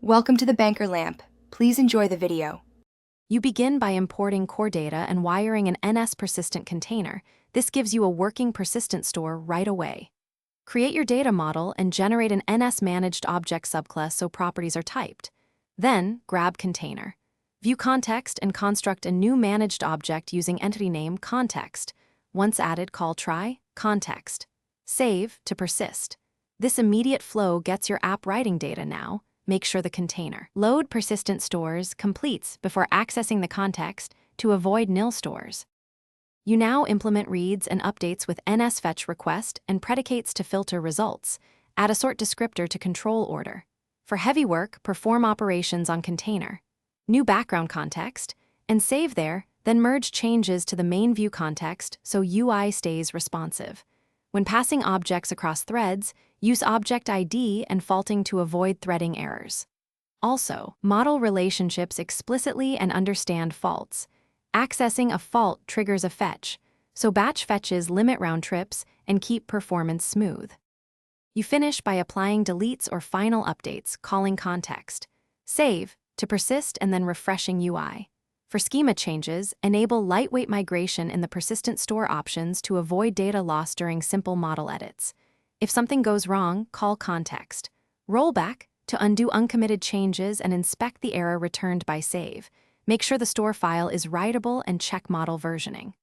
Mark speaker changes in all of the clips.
Speaker 1: Welcome to the Banker Lamp. Please enjoy the video.
Speaker 2: You begin by importing Coredata and wiring an NS persistent container. This gives you a working persistent store right away. Create your data model and generate an NS managed object subclass so properties are typed. Then, grab container. View context and construct a new managed object using entity name context. Once added, call try context. Save to persist. This immediate flow gets your app writing data now. Make sure the container load persistent stores completes before accessing the context to avoid nil stores. You now implement reads and updates with NS fetch request and predicates to filter results. Add a sort descriptor to control order. For heavy work, perform operations on container. New background context, and save there, then merge changes to the main view context so UI stays responsive. When passing objects across threads, use object ID and faulting to avoid threading errors. Also, model relationships explicitly and understand faults. Accessing a fault triggers a fetch, so batch fetches limit round trips and keep performance smooth. You finish by applying deletes or final updates, calling context. Save to persist and then refreshing UI. For schema changes, enable lightweight migration in the persistent store options to avoid data loss during simple model edits. If something goes wrong, call context. Rollback to undo uncommitted changes and inspect the error returned by save. Make sure the store file is writable and check model versioning.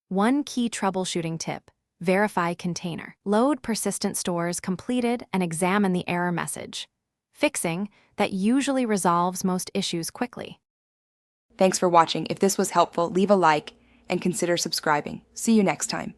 Speaker 2: One key troubleshooting tip: verify container. Load persistent stores completed and examine the error message. Fixing that usually resolves most issues quickly.
Speaker 1: Thanks for watching. If this was helpful, leave a like and consider subscribing. See you next time.